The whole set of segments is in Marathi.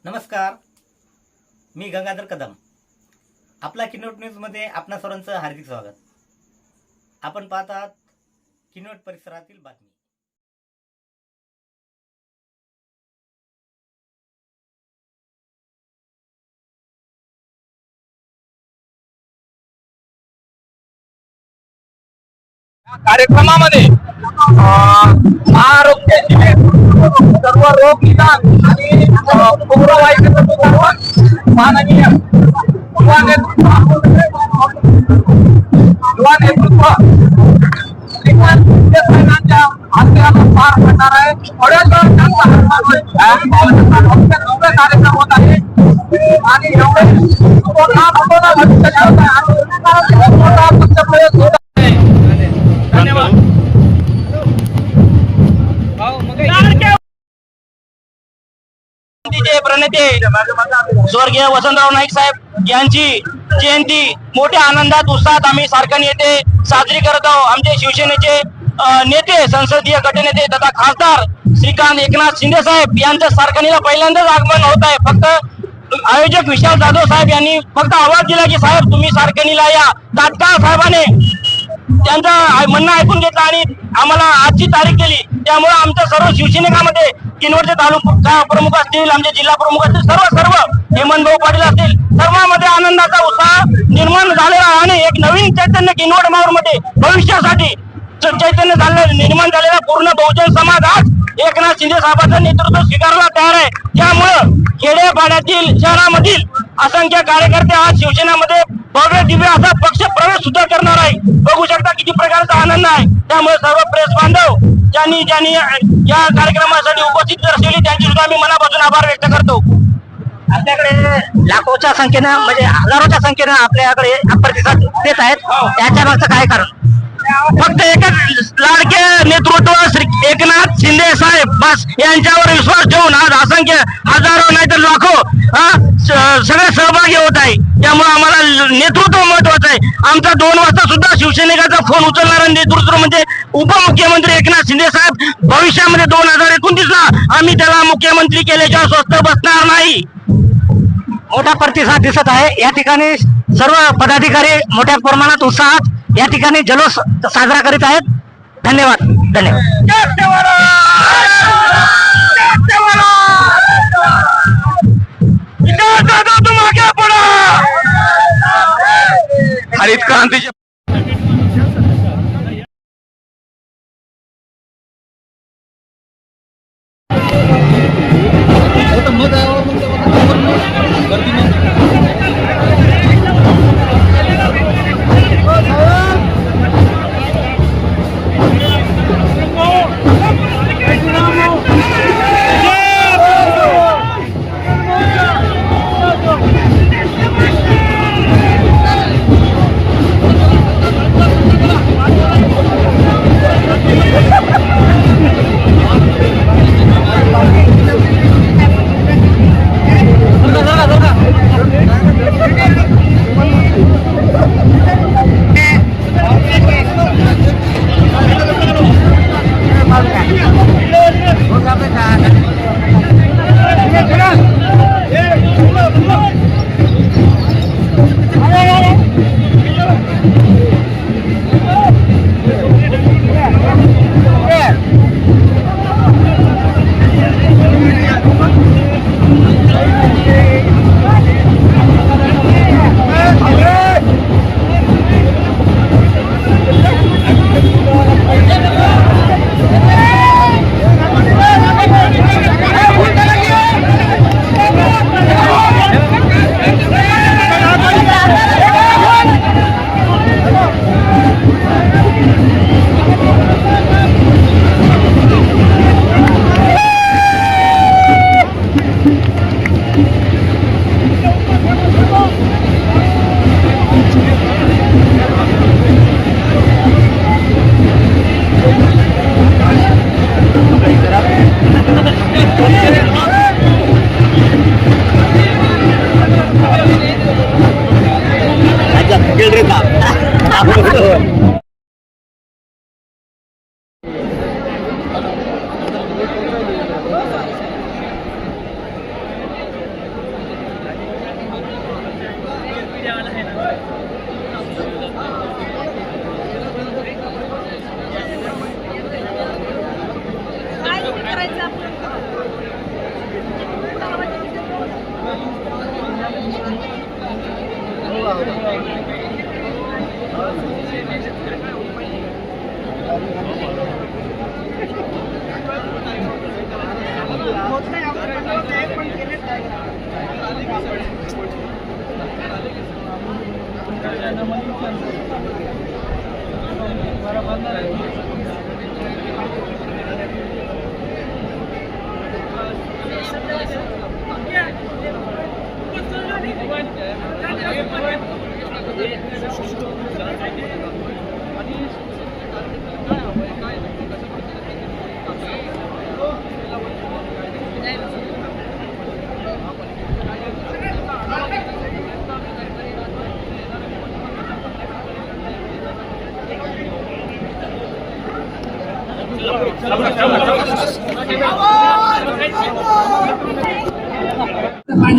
नमस्कार, मी गंगाधर कदम. आपला किनवट न्यूजमध्ये आपणा सर्वांचं हार्दिक स्वागत. आपण पाहत आहात किनवट परिसरातील बातमी. कार्यक्रमामध्ये आरोग्य सर्व रोग निदान आणि माननीय युवा नेतृत्व साहेबांच्या हस्ते पार पडणार आहे. कार्यक्रम होत आहे आणि प्रणेते स्वर्गीय वसंतराव नाईक साहेब यांची जयंती मोठ्या आनंदात उत्साहात आम्ही सारखं येथे साजरी करत आहोत. आमचे शिवसेनेचे नेते संसदीय गटनेते तथा खासदार श्रीकांत एकनाथ शिंदे साहेब यांच्या सारखणीला पहिल्यांदाच आगमन होत आहे. फक्त आयोजक विशाल जाधव साहेब यांनी फक्त आवाज दिला की साहेब तुम्ही सारखणीला या. तात्काळ साहेबांनी त्यांचं म्हणणं ऐकून घेतलं आणि आम्हाला आजची तारीख दिली. त्यामुळे आमच्या सर्व शिवसैनिकांमध्ये किनवटचे तालुका प्रमुख असतील, आमचे जिल्हा प्रमुख असतील, सर्व हेमंत भाऊ पाटील असतील, सर्वांमध्ये आनंदाचा उत्साह निर्माण झालेला आहे आणि एक नवीन चैतन्य किनवट माहूरमध्ये भविष्यासाठी चैतन्य निर्माण झालेला पूर्ण बहुजन समाज आज एकनाथ शिंदे साहेबांचं नेतृत्व स्वीकारला तयार आहे. त्यामुळं खेड्यापाड्यातील शहरामधील असंख्य कार्यकर्ते आज शिवसेनेमध्ये भव्य दिव्य असा पक्ष प्रवेश सुद्धा करणार आहे. बघू शकता किती प्रकारचा आनंद आहे. त्यामुळे सर्व प्रेस बांधव ज्यांनी या कार्यक्रमासाठी उपस्थित दर्शवली त्यांची सुद्धा मी मनापासून आभार व्यक्त करतो. आपल्याकडे लाखोच्या संख्येनं म्हणजे हजारोच्या संख्येनं आपल्याकडे प्रतिसाद देत आहेत. त्याच्या मागचं काय कारण? फक्त एकच लाडके नेतृत्व श्री एकनाथ शिंदे साहेब बस यांच्यावर विश्वास ठेवून आज असंख्य हजारो नाहीतर लाखो सगळे सहभागी होत आहे. त्यामुळे आम्हाला नेतृत्व महत्वाचं आहे. आमचा 2 वाजता सुद्धा शिवसैनिकाचा फोन उचलणारा नेतृत्व म्हणजे उपमुख्यमंत्री एकनाथ शिंदे साहेब. भविष्यामध्ये 2029ला आम्ही त्याला मुख्यमंत्री केल्याच्या स्वस्त बसणार नाही. मोठा प्रतिसाद दिसत आहे. या ठिकाणी सर्व पदाधिकारी मोठ्या प्रमाणात उत्साहात या ठिकाणी जल्लोष साजरा करीत आहेत. धन्यवाद. हरित क्रांतीचे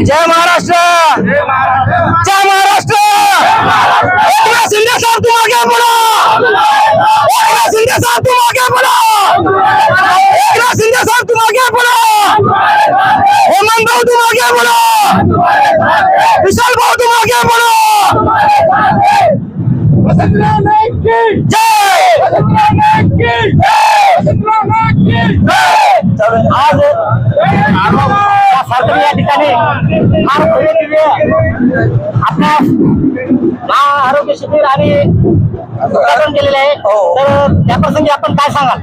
जय महाराष्ट्र, जय महाराष्ट्र। एकनाथ शिंदे साहब तुम आगे बढ़ो, एकनाथ शिंदे साहब तुम आगे बढ़ो, एकनाथ शिंदे साहब तुम आगे बढ़ो, हेमंत भाऊ तुम आगे बढ़ो, विशाल भाऊ तुम आगे बढ़ो। आज सरकारी या ठिकाणी आपल्या आरोग्य शिबिर आणि उद्घाटन केलेले आहे, तर त्याप्रसंगी आपण काय सांगाल?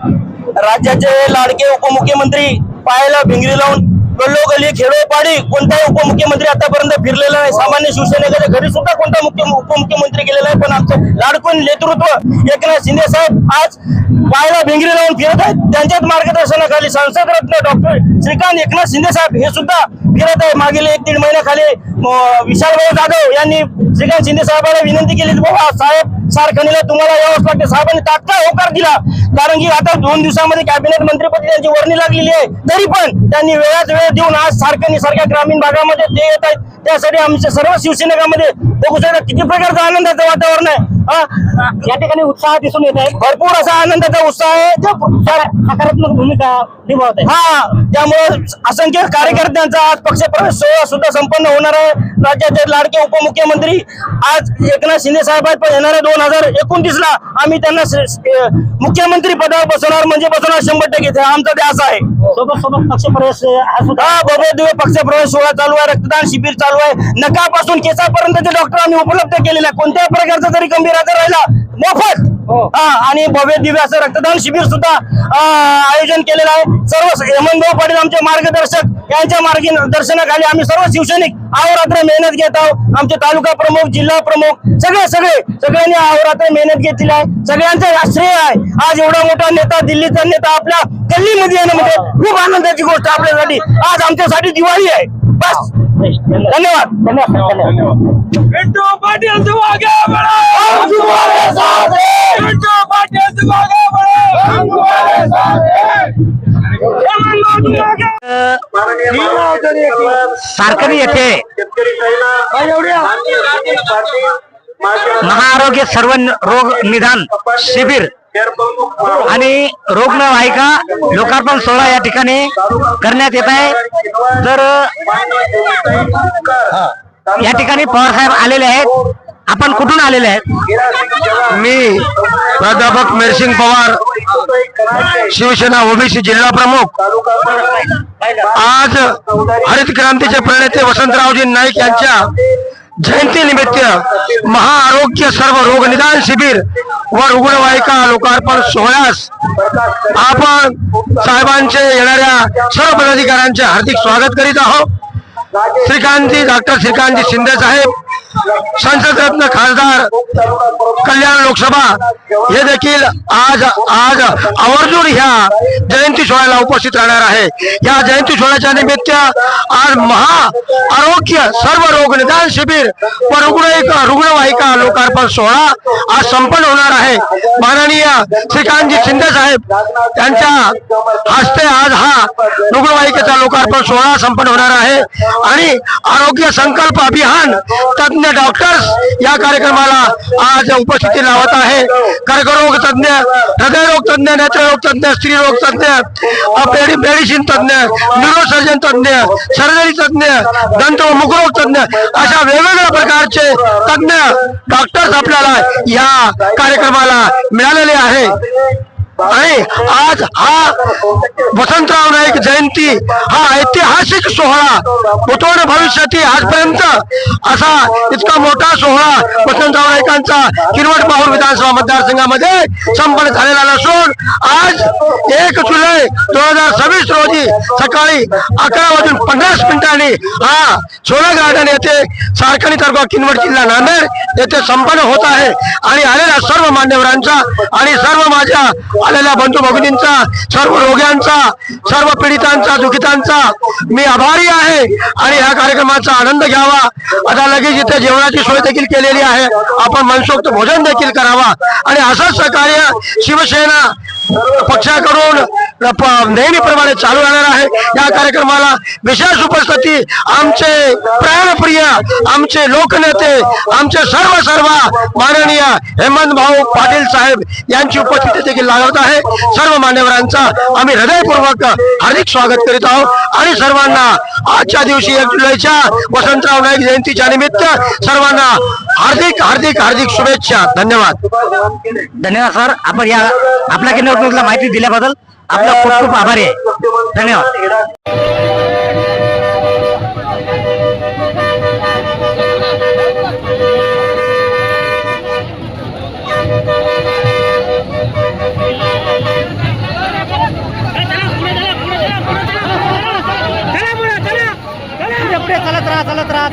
राज्याचे लाडके उपमुख्यमंत्री पायाला भिंगरी लावून गल्लोगल्ली खेडोपाडी कोणताही उपमुख्यमंत्री आतापर्यंत फिरलेला नाही. सामान्य शिवसेनेच्या घरी सुद्धा कोणता उपमुख्यमंत्री गेलेला आहे, पण आमचं लाडकून नेतृत्व एकनाथ शिंदे साहेब आज पायाला भिंगरी लावून फिरत आहेत. त्यांच्याच मार्गदर्शनाखाली संसद रत्न डॉक्टर श्रीकांत एकनाथ शिंदे साहेब हे सुद्धा फिरत आहे. मागील 1-1.5 महिन्याखाली विशालभाऊ जाधव यांनी श्रीकांत शिंदे साहेबांना विनंती केली, बाबा साहेब कारखान्याला तुम्हाला यावंच लागते. साहेबांनी तात्काळ होकार दिला, कारण की आता 2 दिवसामध्ये कॅबिनेट मंत्रिपदी त्यांची वर्णी लागलेली आहे. तरी पण त्यांनी वेळात वेळ देऊन आज कारखानी सारख्या ग्रामीण भागामध्ये ते येत आहेत. त्यासाठी आमच्या सर्व शिवसेनेकामध्ये बघू शकता किती प्रकारचं आनंदाचं वातावरण आहे. या ठिकाणी उत्साह दिसून येत आहे, भरपूर असा आनंदाचा उत्साह आहे, सकारात्मक भूमिका निभावत आहे. त्यामुळे असंख्य कार्यकर्त्यांचा आज पक्षप्रवेश सोहळा सुद्धा संपन्न होणार आहे. राज्याचे लाडके उपमुख्यमंत्री आज एकनाथ शिंदे साहेब येणाऱ्या 2029ला आम्ही त्यांना मुख्यमंत्री पदावर बसवणार, म्हणजे बसवणार 100%. आमचा ध्यास आहे. सोबत पक्षप्रवेश हा सुद्धा भव्य दिव्य पक्षप्रवेश सोहळा चालू आहे, रक्तदान शिबिर चालू आहे. नकापासून केसापर्यंतचे डॉक्टर आम्ही उपलब्ध केलेले आहे. कोणत्याही प्रकारचा जरी गंभीर आजार राहिला मोफत, आणि भव्य दिव्य असं रक्तदान शिबिर सुद्धा आयोजन केलेलं आहे. सर्व हेमंतभाऊ पाटील आमचे मार्गदर्शक यांच्या मार्गदर्शनाखाली आम्ही सर्व शिवसैनिक अहोरात्र मेहनत घेत आहोत. आमचे तालुका प्रमुख, जिल्हा प्रमुख सगळ्यांनी अहोरात्र मेहनत घेतलेली आहे. सगळ्यांचं श्रेय आहे. आज एवढा मोठा नेता, दिल्लीचा नेता आपल्या गल्लीमध्ये येणं म्हणजे खूप आनंदाची गोष्ट आपल्यासाठी. आज आमच्यासाठी दिवाळी आहे. बस, धन्यवाद. पिंटू पाटील तुम आगे बढ़ो, हम तुम्हारे साथ हैं। पिंटू पाटील तुम आगे बढ़ो, हम तुम्हारे साथ हैं। कारखानी येथे महाआरोग्य सर्व रोग निदान शिबिर आणि रुग्णवाहिका लोकार्पण सोहळा या ठिकाणी करण्यात येत आहे. तर या ठिकाणी पवार साहेब आलेले आहेत. आपण कुठून आलेले आहेत? मी प्राध्यापक मेरसिंग पवार, शिवसेना ओबीसी जिल्हा प्रमुख. आज हरित क्रांतीचे प्रणेते वसंतरावजी नाईक यांच्या जयंतीनिमित्त महाआरोग्य सर्व रोग निदान शिबिर व रुग्णवाहिका लोकार्पण सोहळ्यास आपण साहेबांचे येणाऱ्या सर्व पदाधिकाऱ्यांचे हार्दिक स्वागत करीत आहोत. डॉक्टर श्रीकांतजी शिंदे साहेब, संसद रत्न खासदार, कल्याण लोकसभा हे देखील आज आवर्जून ह्या जयंती सोहळ्याला उपस्थित राहणार आहे. या जयंती सोहळ्याच्या निमित्त आज आरोग्य सर्व रोग निदान शिबिर व रुग्णवाहिका लोकार्पण सोहळा आज संपन्न होणार आहे. माननीय श्रीकांतजी शिंदे साहेब यांच्या हस्ते आज हा रुग्णवाहिकेचा लोकार्पण सोहळा संपन्न होणार आहे. आणि आरोग्य संकल्प अभियान तज्ञ डॉक्टर्स या कार्यक्रमाला आज उपस्थिती लावत आहे. कर्करोग तज्ञ, हृदयरोग तज्ञ, नेत्ररोग तज्ञ, स्त्रीरोग तज्ञ, मेडिसिन तज्ञ, न्यूरोसर्जन तज्ञ, सर्जरी तज्ञ, दंत व मुखरोग तज्ञ अशा वेगवेगळ्या प्रकारचे तज्ञ डॉक्टर्स आपल्याला या कार्यक्रमाला मिळालेले आहे. आणि आज हा वसंतराव नाईक जयंती हा ऐतिहासिक सोहळा उठवण भविष्यातील आजपर्यंत असा इतका मोठा सोहळा वसंतराव नाईकांचा किनवट माहूर विधानसभा मतदारसंघामध्ये संपन्न झालेला नसून आज 1 जुलै 2026 रोजी सकाळी 11:50 हा सोला गार्डन येथे सारकणी तालुका किनवट जिल्हा नांदेड येथे संपन्न होत आहे आणि आलेल्या सर्व मान्यवरांचा आणि सर्व माझ्या आलेल्या बंधू भगिनींचा, सर्व रोग्यांचा, सर्व पीडितांचा, दुखितांचा मी आभारी आहे आणि या कार्यक्रमाचा आनंद घ्यावा. आता लगेच इथे जेवणाची सोय देखील केलेली आहे, आपण मनसोक्त भोजन देखील करावा आणि असंच सहकार्य शिवसेना पक्षाकडून नेहमीप्रमाणे चालू राहणार आहे. या कार्यक्रमाला विशेष उपस्थिती आमचे प्राणप्रिय, आमचे लोकनेते, आमचे सर्व माननीय हेमंत भाऊ पाटील साहेब यांची उपस्थिती देखील लाभत आहे. सर्व मान्यवरांचा आम्ही हृदयपूर्वक हार्दिक स्वागत करीत आहोत आणि सर्वांना आजच्या दिवशी 1 जुलैच्या वसंतराव नाईक जयंतीच्या निमित्त सर्वांना हार्दिक हार्दिक हार्दिक शुभेच्छा. धन्यवाद. धन्यवाद सर. आपण या आपल्या किनवटला माहिती दिल्याबद्दल आपला खूप खूप आभारी आहे. धन्यवाद. चालत राहा.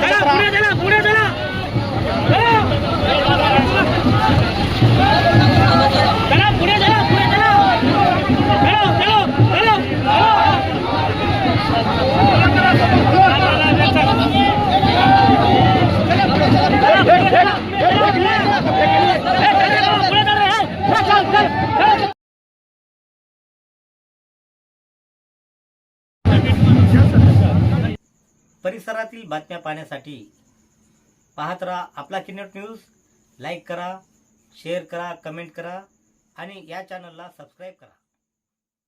परिसरातील बातम्या पाहण्यासाठी पाहत राहा आपला किनवट न्यूज. लाईक करा, शेअर करा, कमेंट करा आणि या चॅनलला सबस्क्राईब करा.